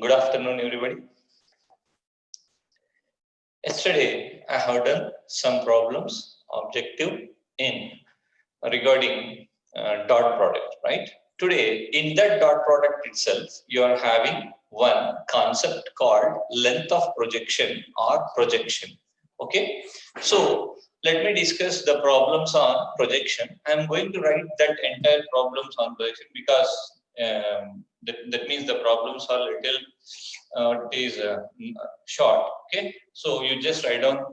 Good afternoon, everybody. Yesterday, I have done some problems, objective in regarding dot product, right? Today, in that dot product itself, you are having one concept called length of projection or projection. Okay, so let me discuss the problems on projection. I am going to write that entire problems on projection because that means the problems are little short. Okay, so you just write down.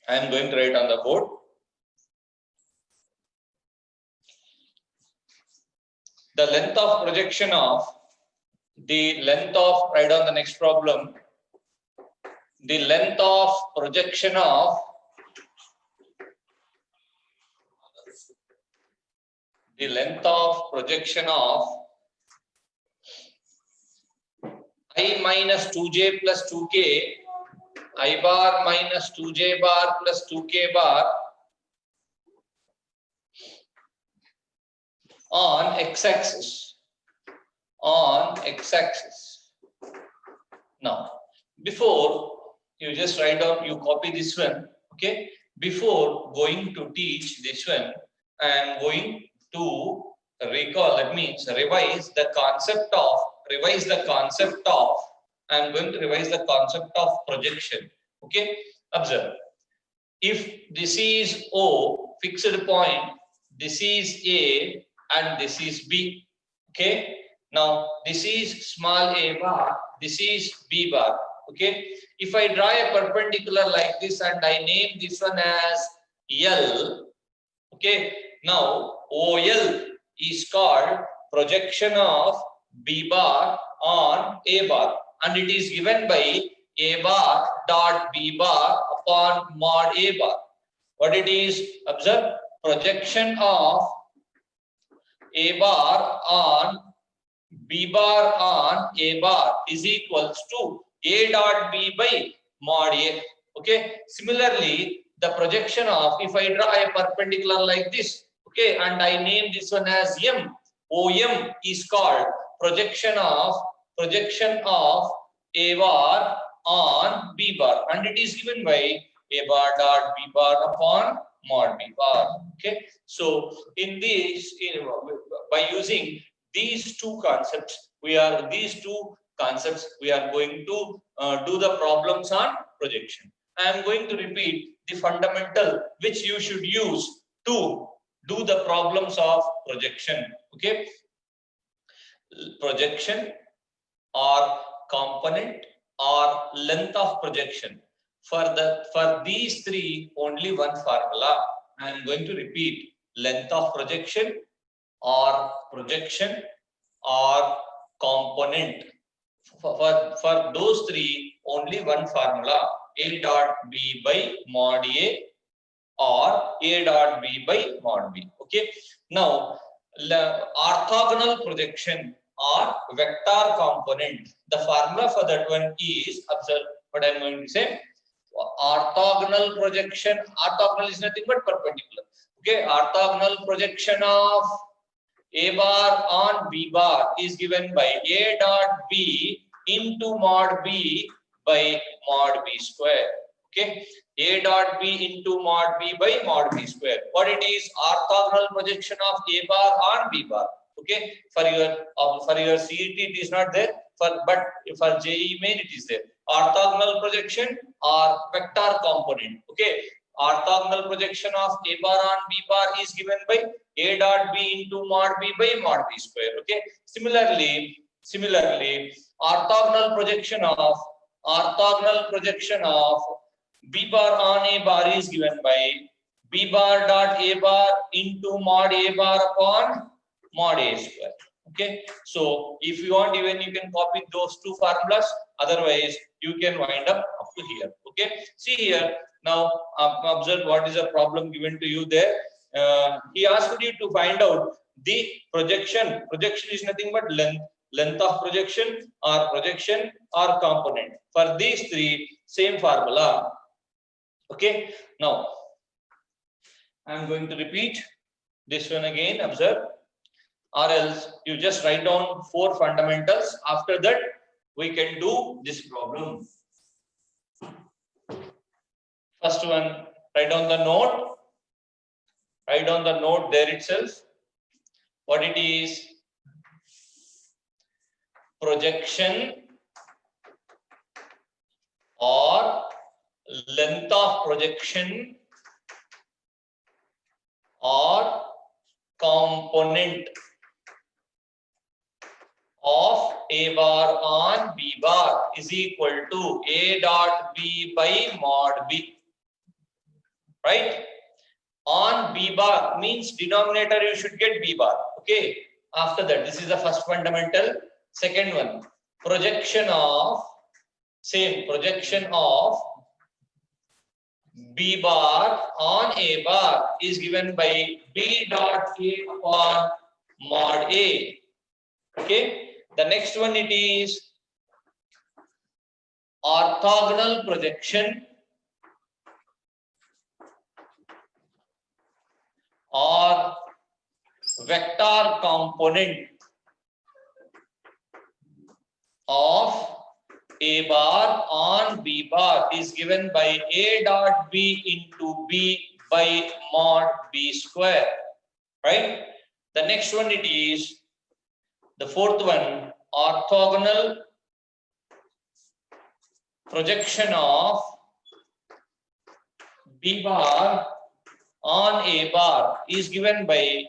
I am going to write on the board. The length of projection of write down the next problem. The length of projection of I minus 2j plus 2k, I bar minus 2j bar plus 2k bar on x-axis. Now, before you just write down, you copy this one. Okay. Before going to teach this one, I am going to recall. That means revise the concept of. I am going to revise the concept of projection. Okay. Observe. If this is O, fixed point, this is A, and this is B. Okay. Now this is small a bar, this is B bar. Okay. If I draw a perpendicular like this and I name this one as L. Okay. Now OL is called projection of B bar on A bar, and it is given by A bar dot B bar upon mod A bar. What it is? Observe, projection of A bar on B bar on A bar is equals to A dot B by mod A. Okay. Similarly, the projection of, if I draw a perpendicular like this, okay, and I name this one as M, OM is called projection of A bar on B bar, and it is given by A bar dot B bar upon mod B bar. Okay. So in this, by using these two concepts, we are going to do the problems on projection. I am going to repeat the fundamental which you should use to do the problems of projection. Okay. Projection or component or length of projection. For these three, only one formula. I am going to repeat: length of projection or projection or component. For those three, only one formula: A dot B by mod A or A dot B by mod B. Okay. Now, orthogonal projection or vector component. The formula for that one is, observe what I am going to say. Orthogonal projection. Orthogonal is nothing but perpendicular. Okay. Orthogonal projection of A bar on B bar is given by A dot B into mod B by mod B square. Okay. A dot B into mod B by mod B square. What it is? Orthogonal projection of A bar on B bar. Okay. For your CET it is not there. But for JEE main it is there. Orthogonal projection or vector component. Okay. Orthogonal projection of A bar on B bar is given by A dot B into mod B by mod B square. Okay. Similarly, orthogonal projection of B bar on A bar is given by B bar dot A bar into mod A bar upon mod A square. Okay. So if you want, even you can copy those two formulas. Otherwise, you can wind up to here. Okay. See here. Now observe what is the problem given to you there. He asked you to find out the projection. Projection is nothing but length of projection or component. For these three, same formula. Okay. Now I am going to repeat this one again. Observe. or else you just write down 4 fundamentals. After that, we can do this problem. First one, write down the note. Write down the note there itself. What it is? Projection or length of projection or component of A bar on B bar is equal to A dot B by mod B. Right? On B bar means denominator you should get B bar. Okay. After that, this is the first fundamental. Second one, projection of B bar on A bar is given by B dot A upon mod A. Okay. The next one, it is orthogonal projection or vector component of A bar on B bar is given by A dot B into B by mod B square. Right? The next one, it is the fourth one, orthogonal projection of B bar on A bar is given by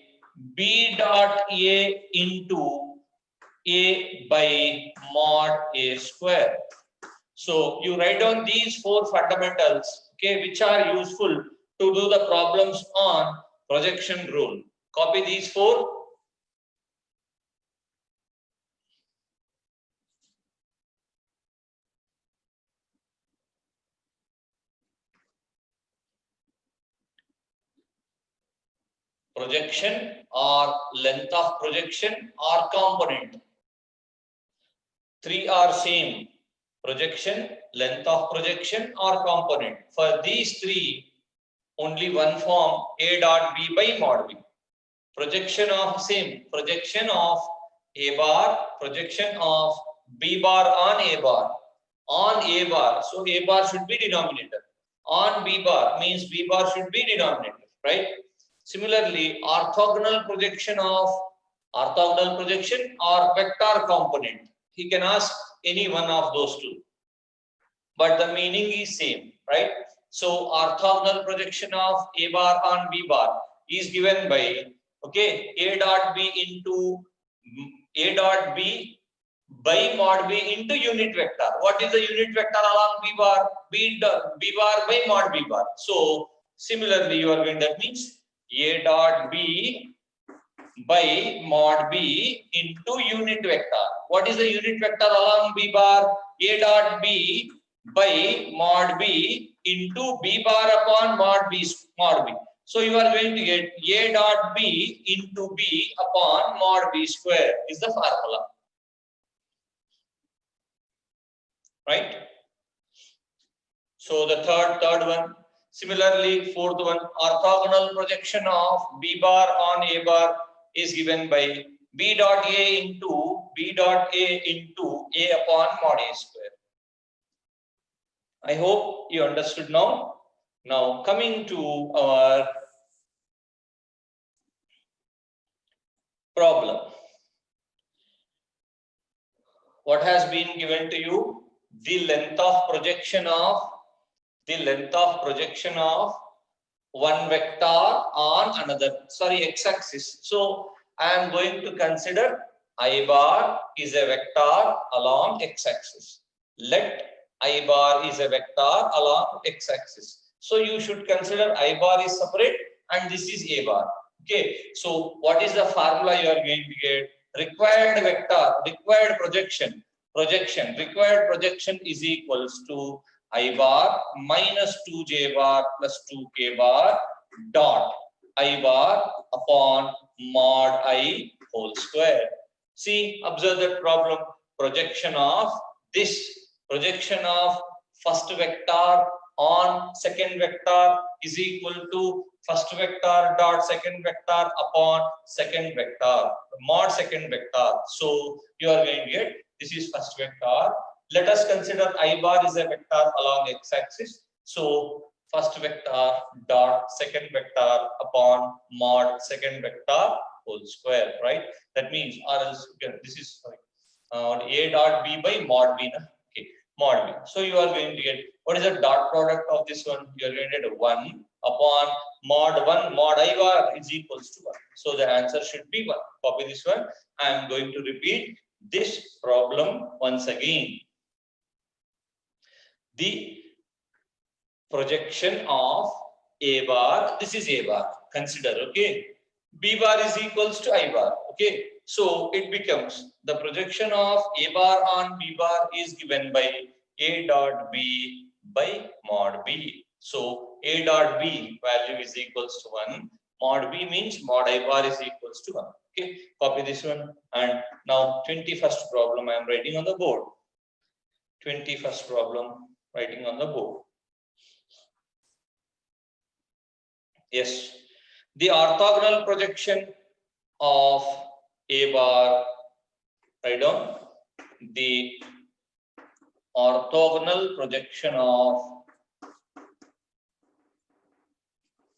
B dot A into A by mod A square. So you write down these 4 fundamentals, okay, which are useful to do the problems on projection rule. Copy these 4. Projection or length of projection or component. 3 are same. Projection, length of projection or component. For these 3, only one form, A dot B by mod B. Projection of same. Projection of A bar, projection of B bar on A bar. On A bar, so A bar should be denominator. On B bar means B bar should be denominator, right? Similarly, orthogonal projection or vector component. He can ask any one of those 2. But the meaning is same, right? So orthogonal projection of A bar on B bar is given by, okay, A dot B into A dot B by mod B into unit vector. What is the unit vector along B bar? B bar by mod B bar. So similarly, you are going, that means A dot B by mod B into unit vector. What is the unit vector along B bar? A dot B by mod B into B bar upon mod B. So you are going to get A dot B into B upon mod B square is the formula. Right? So the third one. Similarly, fourth one, orthogonal projection of B bar on A bar is given by B dot A into A upon mod A square. I hope you understood now. Now coming to our problem. What has been given to you? The length of projection of one vector on another, x-axis. So I am going to consider I bar is a vector along x-axis. Let I bar is a vector along x-axis. So you should consider I bar is separate and this is A bar. Okay. So what is the formula you are going to get? Required vector, required projection. Required projection is equals to I bar minus 2j bar plus 2k bar dot I bar upon mod I whole square. See, observe that problem. Projection of first vector on second vector is equal to first vector dot second vector upon second vector, mod second vector. So you are going to get this is first vector. Let us consider I bar is a vector along x-axis. So first vector dot second vector upon mod second vector whole square, right? That means, or else this is sorry, a dot b by mod b, na? Okay, mod b. So you are going to get, what is the dot product of this one? You are going to get 1 upon mod 1 mod I bar is equals to 1. So the answer should be 1. Copy this one. I am going to repeat this problem once again. The projection of A bar, this is A bar, consider, okay. B bar is equals to I bar, okay. So it becomes the projection of A bar on B bar is given by A dot B by mod B. So A dot B value is equals to 1. Mod B means mod I bar is equals to 1. Okay, copy this one. And now 21st problem I am writing on the board. 21st problem writing on the board. Yes, the orthogonal projection of A bar, write down, the orthogonal projection of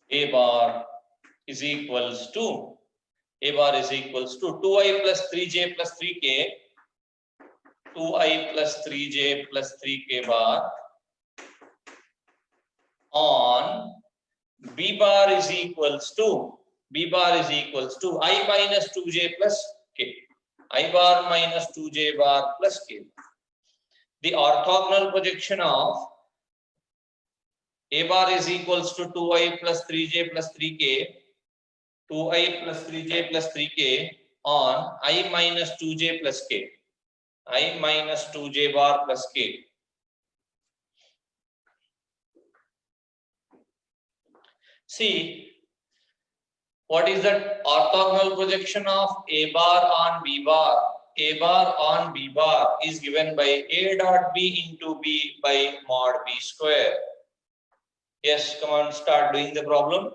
A bar is equals to, A bar is equals to 2i plus 3j plus 3k, 2i plus 3j plus 3k bar on B bar is equals to, B bar is equals to I minus 2j plus k, I bar minus 2j bar plus k. The orthogonal projection of A bar is equals to 2i plus 3j plus 3k, 2i plus 3j plus 3k on I minus 2j plus k, I minus 2j bar plus k. See, what is the orthogonal projection of A bar on B bar? A bar on B bar is given by A dot B into B by mod B square. Yes, come on, start doing the problem.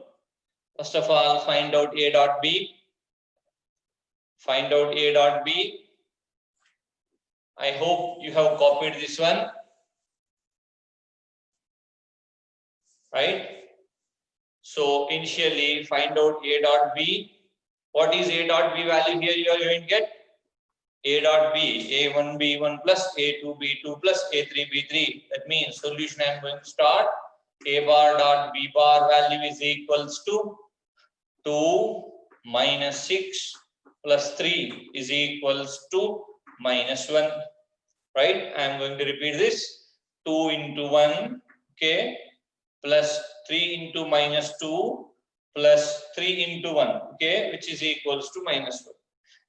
First of all, find out A dot B. Find out A dot B. I hope you have copied this one. Right? So initially find out A dot B. What is A dot B value here? You are going to get A dot B, A1 B1 plus A2 B2 plus A3 B3. That means solution I am going to start. A bar dot B bar value is equals to 2 minus 6 plus 3 is equals to minus 1. Right? I am going to repeat this. 2 into 1, okay, plus 3 into minus 2 plus 3 into 1, okay, which is equals to minus 1.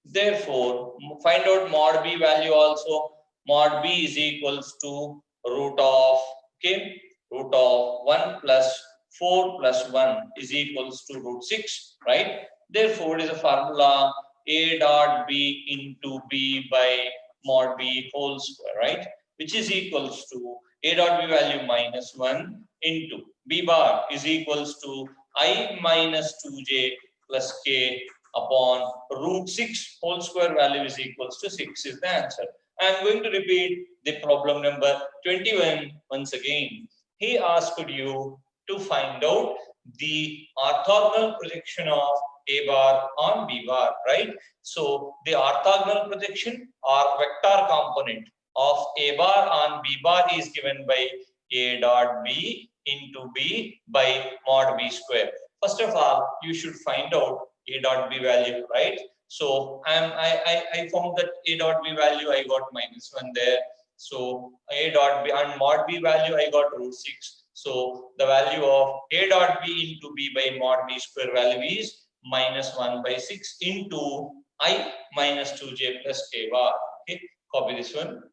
Therefore, find out mod B value also. Mod B is equals to root of, okay, root of 1 plus 4 plus 1 is equals to root 6, right? Therefore, it is a formula A dot B into B by mod B whole square, right? Which is equals to A dot B value minus 1 into B bar is equals to I minus 2j plus k upon root 6 whole square value is equals to 6 is the answer. I am going to repeat the problem number 21 once again. He asked you to find out the orthogonal projection of A bar on B bar, right? So the orthogonal projection or vector component of A bar on B bar is given by A dot B into B by mod B square. First of all, you should find out A dot B value, right? So I found that A dot B value I got minus 1 there. So A dot B and mod B value I got root 6. So the value of A dot B into B by mod B square value is minus 1 by 6 into I minus 2j plus k bar. Okay, copy this one.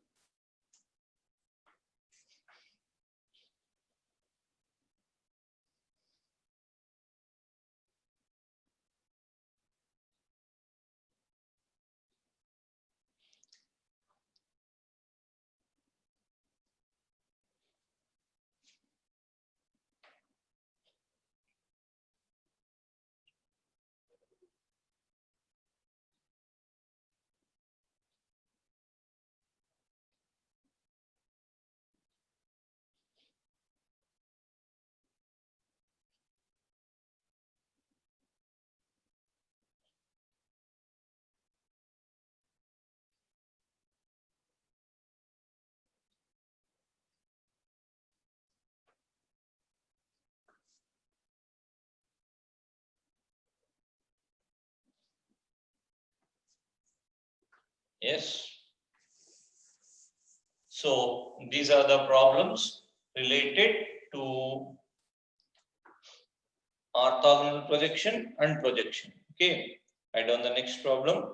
Yes. So these are the problems related to orthogonal projection and projection. Okay, write down the next problem.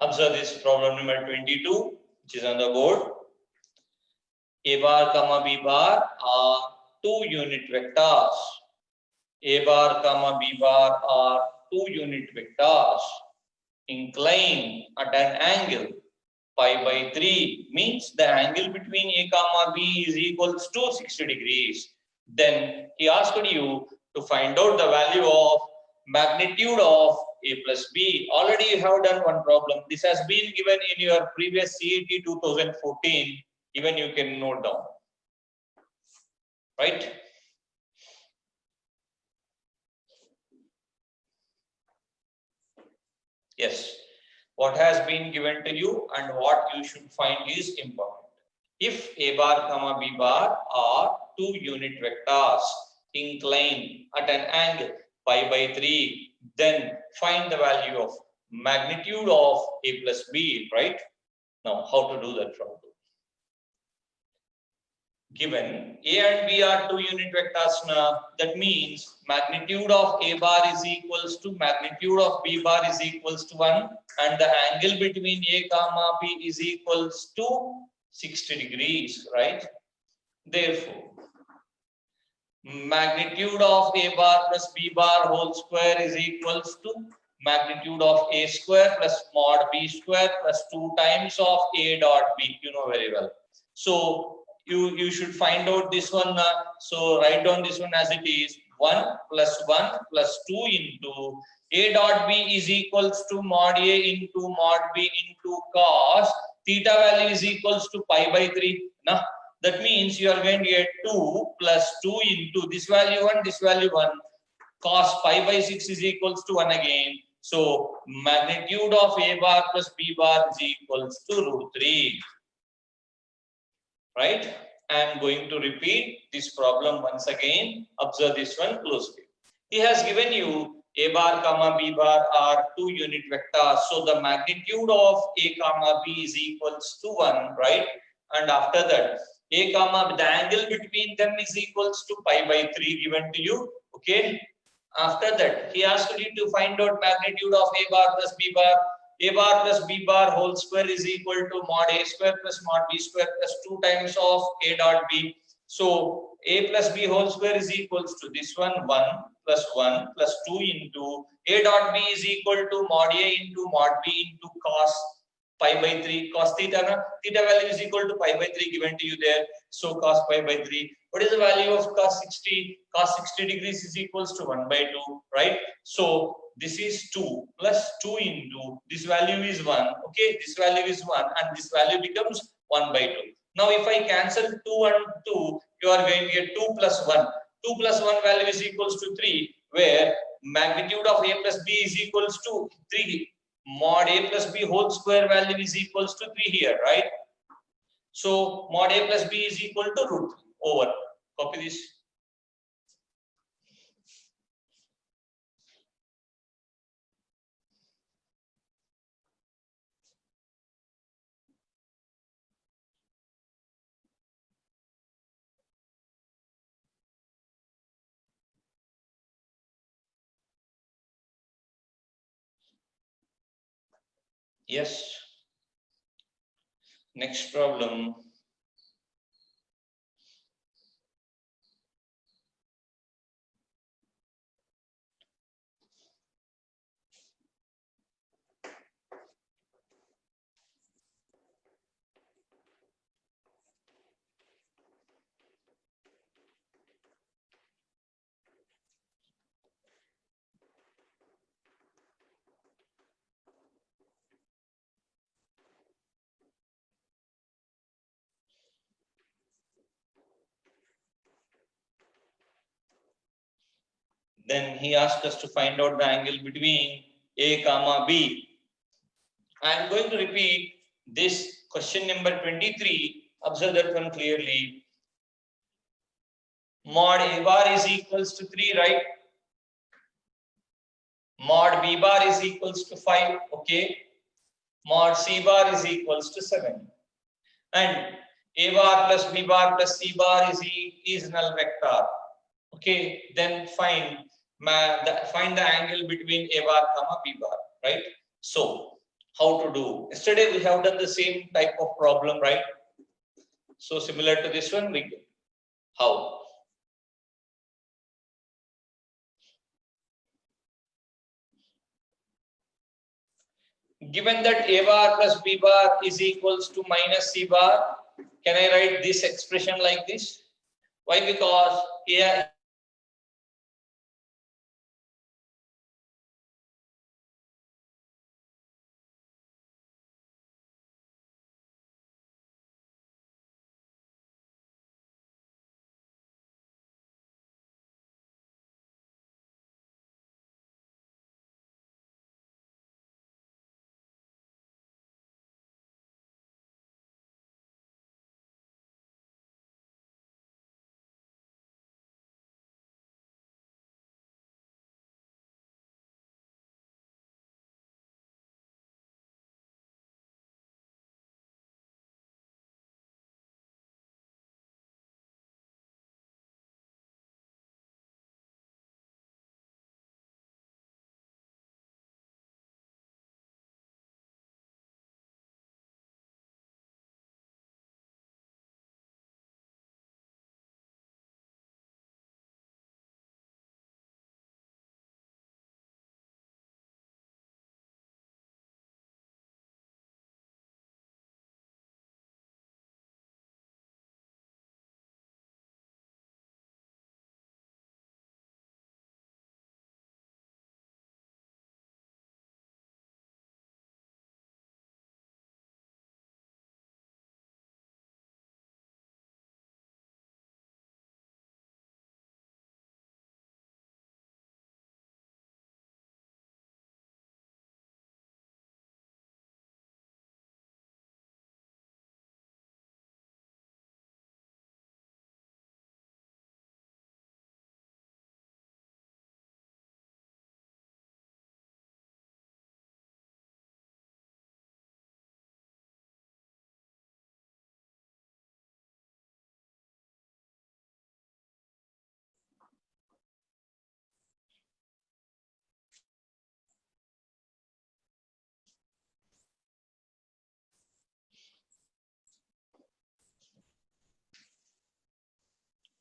Observe this problem number 22, which is on the board. A bar comma B bar are two unit vectors. A bar comma B bar are two unit vectors inclined at an angle pi by 3, means the angle between A comma B is equals to 60 degrees. Then he asked you to find out the value of magnitude of A plus B. Already you have done one problem. This has been given in your previous CET 2014. Even you can note down. Right? Yes. What has been given to you and what you should find is important. If A bar comma B bar are two unit vectors inclined at an angle pi by 3, then find the value of magnitude of A plus B, right? Now, how to do that problem? Given A and B are two unit vectors now, that means magnitude of A bar is equals to magnitude of B bar is equals to 1, and the angle between A comma B is equals to 60 degrees, right? Therefore, magnitude of A bar plus B bar whole square is equals to magnitude of A square plus mod B square plus 2 times of A dot B. You know very well. So you should find out this one. So write down this one as it is. 1 plus 1 plus 2 into A dot B is equals to mod A into mod B into cos theta value is equals to pi by 3. Nah? That means you are going to get 2 plus 2 into this value 1, this value 1. Cos pi by 6 is equals to 1 again. So magnitude of A bar plus B bar is equals to root 3. Right? I am going to repeat this problem once again. Observe this one closely. He has given you A bar comma B bar are two unit vectors. So the magnitude of A comma B is equals to 1, right? And after that, A comma, the angle between them is equals to pi by 3 given to you. Okay. After that, he asked you to find out magnitude of A bar plus B bar. A bar plus B bar whole square is equal to mod A square plus mod B square plus 2 times of A dot B. So A plus B whole square is equals to this one 1 plus 1 plus 2 into A dot B is equal to mod A into mod B into cos pi by 3 cos theta. Theta value is equal to pi by 3 given to you there. So cos pi by 3. What is the value of cos 60? Cos 60 degrees is equals to 1 by 2, right? So this is 2 plus 2 into this value is 1. Okay, this value is 1 and this value becomes 1 by 2. Now if I cancel 2 and 2, you are going to get 2 plus 1. 2 plus 1 value is equals to 3, where magnitude of A plus B is equals to 3. Mod A plus B whole square value is equals to 3 here, right? So mod A plus B is equal to root 3 over. Copy this. Yes. Next problem. Then he asked us to find out the angle between A comma B. I am going to repeat this question number 23. Observe that one clearly. Mod A bar is equals to 3, right? Mod B bar is equals to 5, okay? Mod C bar is equals to 7. And A bar plus B bar plus C bar is null vector. Okay, then find the angle between A bar comma B bar, right? So, how to do? Yesterday we have done the same type of problem, right? So similar to this one, we how? Given that A bar plus B bar is equals to minus C bar, can I write this expression like this? Why? Because A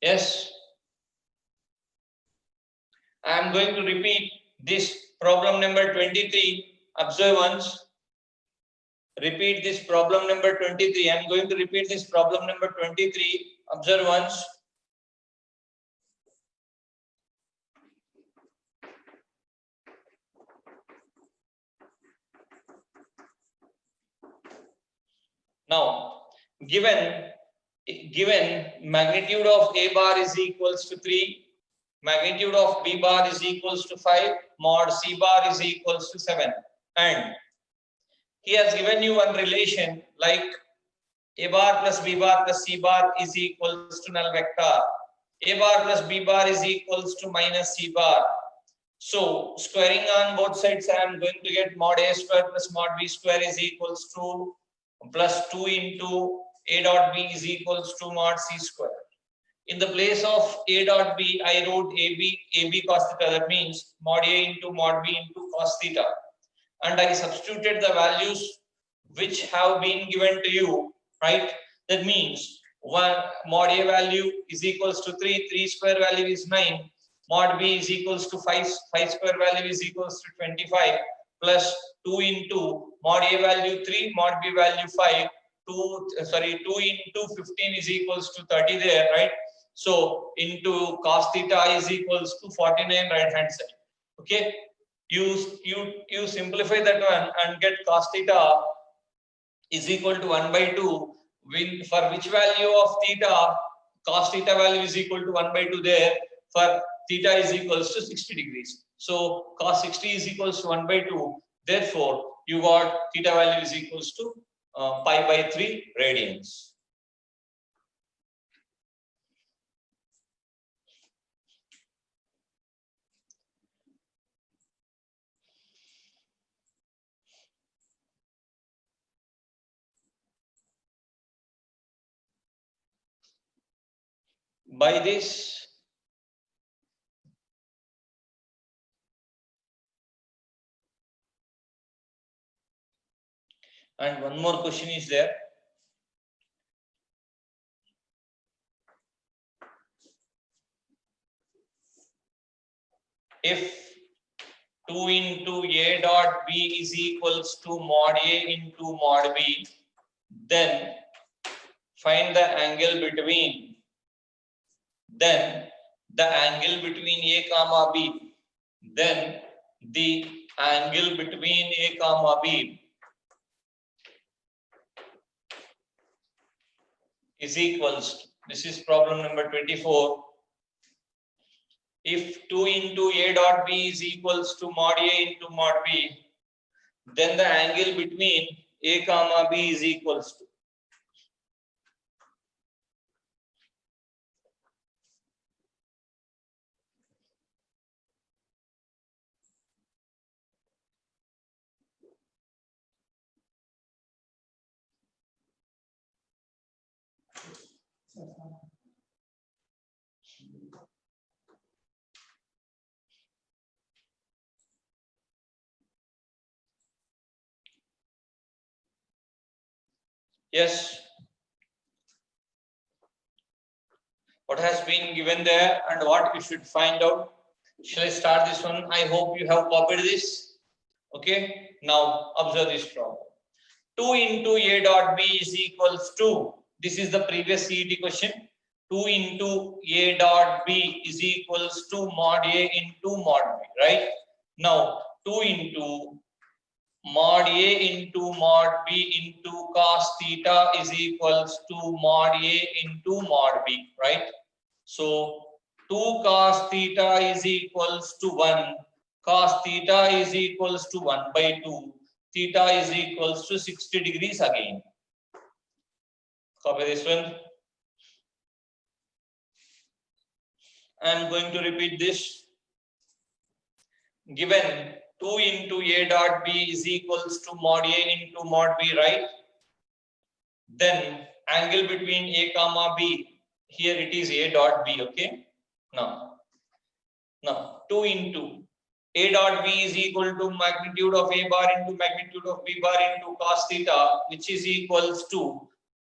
yes, I am going to repeat this problem number 23. Observe once. Repeat this problem number 23. I am going to repeat this problem number 23. Observe once. Now, given magnitude of A bar is equals to 3, magnitude of B bar is equals to 5, mod C bar is equals to 7, and he has given you one relation like A bar plus B bar plus C bar is equals to null vector. A bar plus B bar is equals to minus C bar. So squaring on both sides, I am going to get mod A square plus mod B square is equals to plus 2 into A dot B is equals to mod C square. In the place of A dot B, I wrote AB cos theta. That means mod A into mod B into cos theta. And I substituted the values which have been given to you, right? That means mod A value is equals to 3, 3 square value is 9, mod B is equals to 5, 5 square value is equals to 25, plus 2 into mod A value 3, mod B value 5, 2 into 15 is equals to 30 there, right? So into cos theta is equals to 49 right hand side. Okay, you simplify that one and get cos theta is equal to 1 by 2. For which value of theta, cos theta value is equal to 1 by 2 there. For theta is equals to 60 degrees. So cos 60 is equals to 1 by 2. Therefore, you got theta value is equals to pi by 3 radians. By this, and one more question is there. If 2 into A dot B is equals to mod A into mod B, then find the angle between, A comma B, then the angle between A comma B is equals to, this is problem number 24. If 2 into A dot B is equals to mod A into mod B, then the angle between A comma B is equals to, yes, what has been given there and what you should find out. Shall I start this one? I hope you have copied this. Okay, now observe this problem. 2 into A dot B is equals to, this is the previous CET question. 2 into A dot B is equals to mod A into mod B, right? Now 2 into mod A into mod B into cos theta is equals to mod A into mod B, right? So 2 cos theta is equals to 1, cos theta is equals to 1 by 2, theta is equals to 60 degrees again. Copy this one. I am going to repeat this. Given 2 into A dot B is equals to mod A into mod B, right? Then angle between A comma B, here it is A dot B, okay? Now 2 into A dot B is equal to magnitude of A bar into magnitude of B bar into cos theta, which is equals to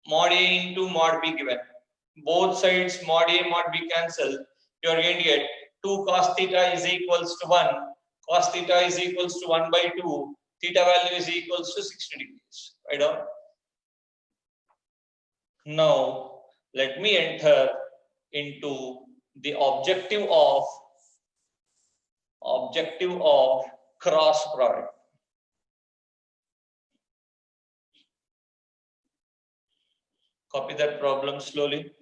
mod A into mod B given. Both sides mod A mod B cancel. You are going to get 2 cos theta is equals to 1. Cos theta is equals to 1 by 2. Theta value is equals to 60 degrees. Right on. Now let me enter into the objective of cross product. Copy that problem slowly.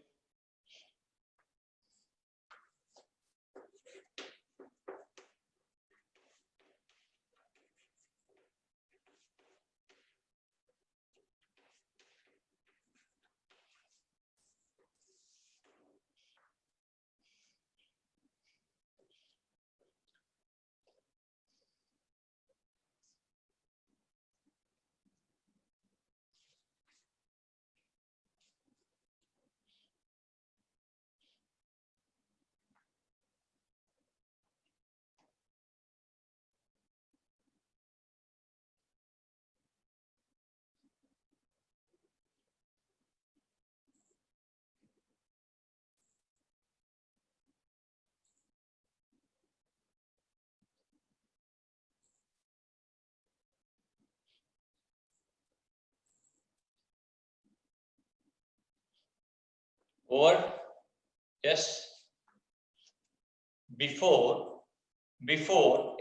Over. Yes. Before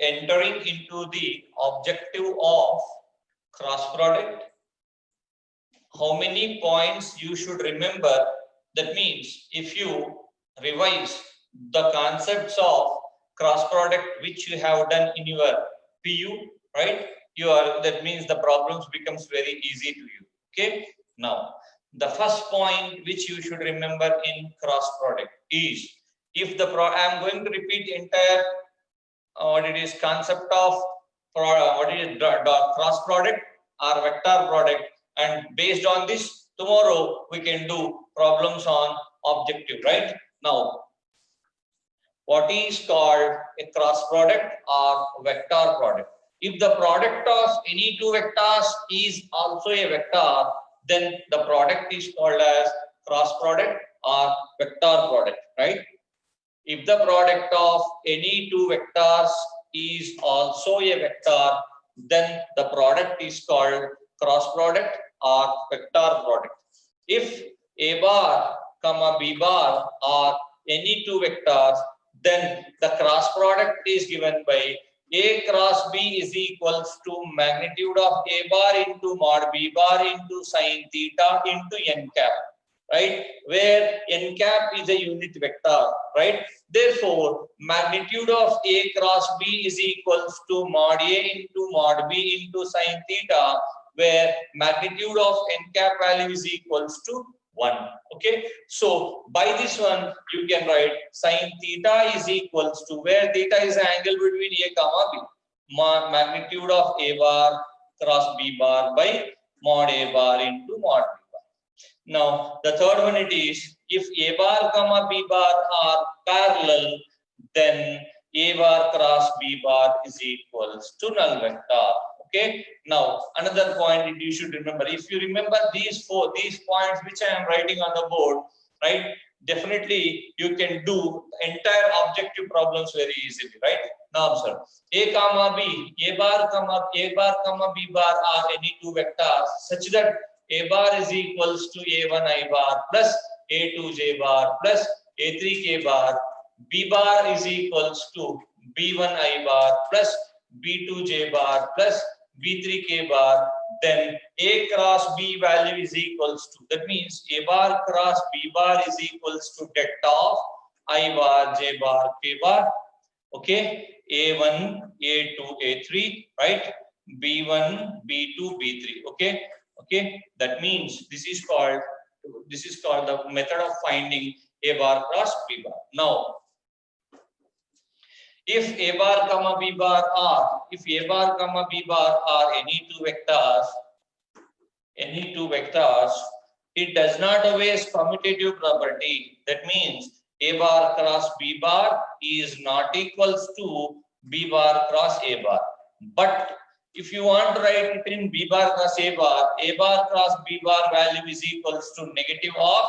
entering into the objective of cross product, how many points you should remember? That means if you revise the concepts of cross product which you have done in your PU, right? That means the problems becomes very easy to you. Okay. Now, the first point which you should remember in cross product is if the I am going to repeat entire what it is concept of what is cross product or vector product, and based on this tomorrow we can do problems on objective, right? Now, what is called a cross product or vector product? If the product of any two vectors is also a vector, then the product is called as cross product or vector product, right? If the product of any two vectors is also a vector, then the product is called cross product or vector product. If A bar comma B bar are any two vectors, then the cross product is given by A cross B is equals to magnitude of A bar into mod B bar into sine theta into n cap, right? Where n cap is a unit vector, right? Therefore, magnitude of A cross B is equals to mod A into mod B into sine theta, where magnitude of n cap value is equals to 1. Okay, so by this one you can write sine theta is equals to, where theta is the angle between A comma B, magnitude of A bar cross B bar by mod A bar into mod B bar. Now the third one it is, if A bar comma B bar are parallel, then A bar cross B bar is equals to null vector. Okay. Now another point you should remember. If you remember these points which I am writing on the board, right? Definitely you can do entire objective problems very easily, right? Now observe A comma B, A bar comma B bar are any two vectors such that A bar is equals to A1 I bar plus A2 J bar plus A3 K bar. B bar is equals to B1 I bar plus B2 J bar plus B3 K bar. Then A cross B value is equals to, that means A bar cross B bar is equals to det of I bar J bar K bar. Okay, A1, A2, A3, right? B1, B2, B3. Okay, okay. That means this is called the method of finding A bar cross B bar. Now, if A bar comma B bar are, any two vectors, it does not obey commutative property. That means A bar cross B bar is not equals to B bar cross A bar. But if you want to write it in B bar cross A bar cross B bar value is equals to negative of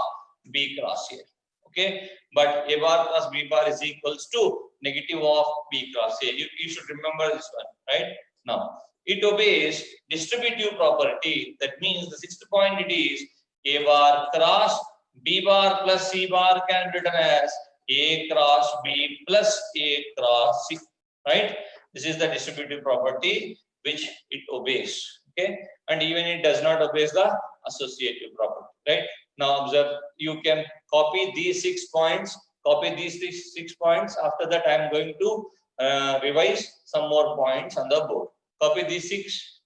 B cross A. Okay, but A bar cross B bar is equals to negative of B cross A. You should remember this one, right? Now, it obeys distributive property. That means the sixth point it is A bar cross B bar plus C bar can be written as A cross B plus A cross C, right? This is the distributive property which it obeys. Okay, and even it does not obey the associative property, right? Now observe, you can copy these 6 points. After that, I am going to revise some more points on the board. Copy these 6.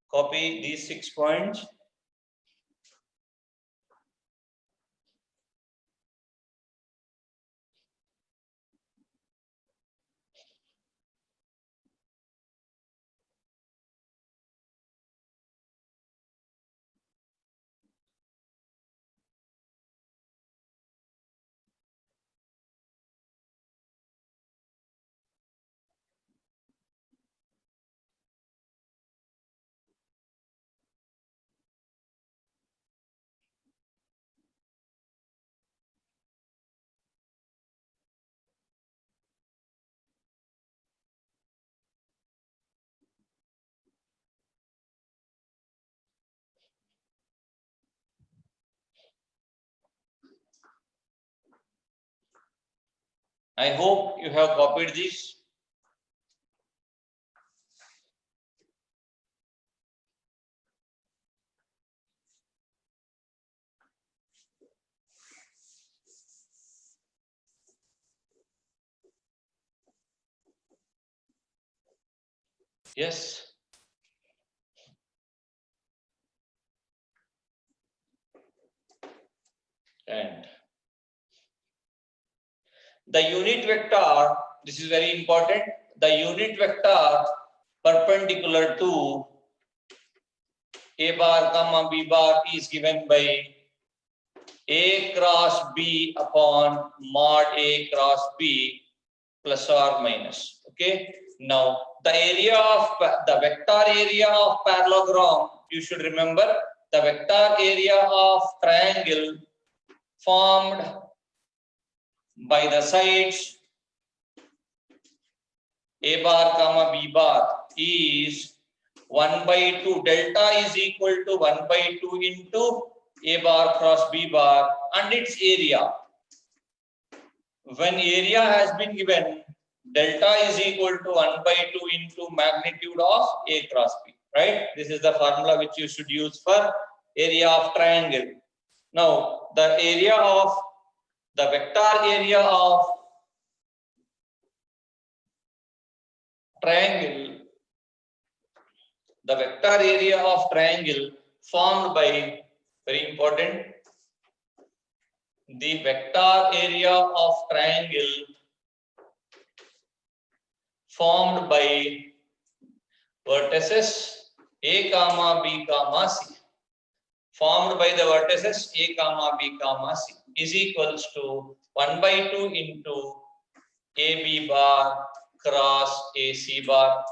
Copy these 6 points. I hope you have copied this. Yes. And the unit vector, this is very important, the unit vector perpendicular to A bar comma B bar is given by A cross B upon mod A cross B plus or minus. Okay. Now the area of the vector area of parallelogram, you should remember the vector area of triangle formed by the sides A bar comma B bar is 1 by 2. Delta is equal to 1 by 2 into A bar cross B bar and its area. When area has been given, delta is equal to 1 by 2 into magnitude of A cross B. Right? This is the formula which you should use for area of triangle. Now, the area of the vector area of triangle, the vector area of triangle formed by, very important, the vector area of triangle formed by vertices A comma B comma C, formed by the vertices A comma B comma C is equals to 1 by 2 into AB bar cross AC bar,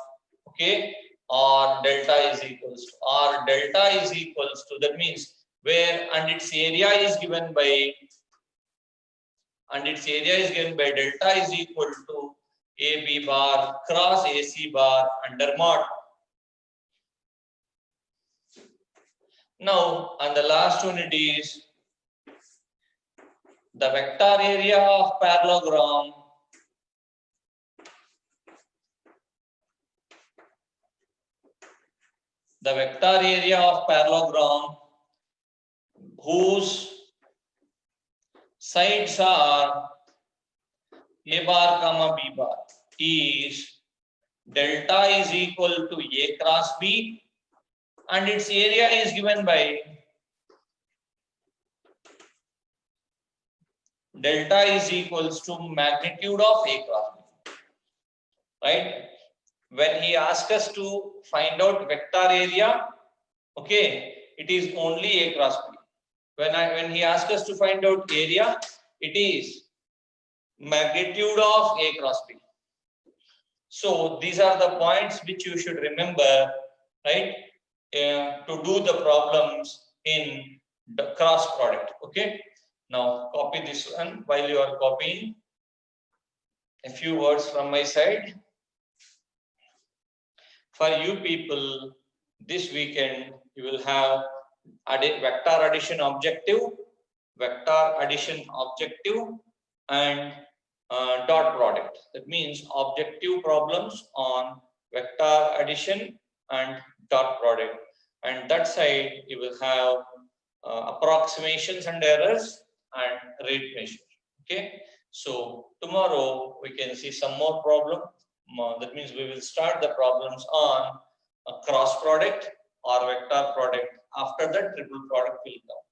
okay, or delta is equals to, or delta is equals to, that means where, and its area is given by, delta is equal to AB bar cross AC bar under mod. Now, and the last unit is the vector area of parallelogram whose sides are A bar comma B bar is delta is equal to A cross B and its area is given by delta is equals to magnitude of A cross B. Right? When he asks us to find out vector area, okay, it is only A cross B. When he asks us to find out area, it is magnitude of A cross B. So these are the points which you should remember, right, to do the problems in the cross product. Okay. Now copy this one. While you are copying, a few words from my side. For you people, this weekend you will have vector addition objective, and dot product. That means objective problems on vector addition and dot product. And that side you will have approximations and errors and rate measure. Okay. So tomorrow we can see some more problem. That means we will start the problems on a cross product or vector product. After that, triple product will come.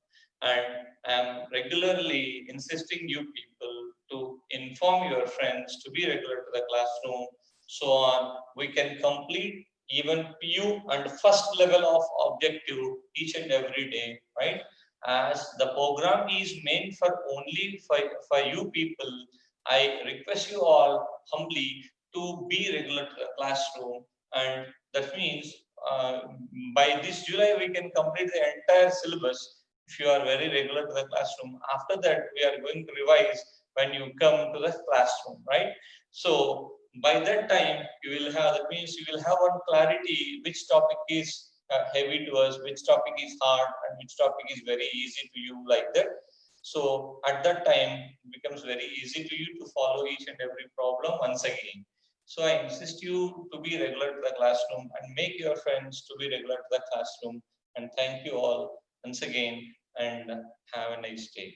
And I am regularly insisting you people to inform your friends to be regular to the classroom, so on we can complete even PU and first level of objective each and every day, right? As the program is meant for only for you people, I request you all humbly to be regular to the classroom, and that means by this July we can complete the entire syllabus if you are very regular to the classroom. After that, we are going to revise when you come to the classroom, right? So by that time, you will have, that means you will have one clarity which topic is heavy to us, which topic is hard, and which topic is very easy to you, like that. So at that time, it becomes very easy to you to follow each and every problem once again. So I insist you to be regular to the classroom and make your friends to be regular to the classroom. And thank you all once again, and have a nice day.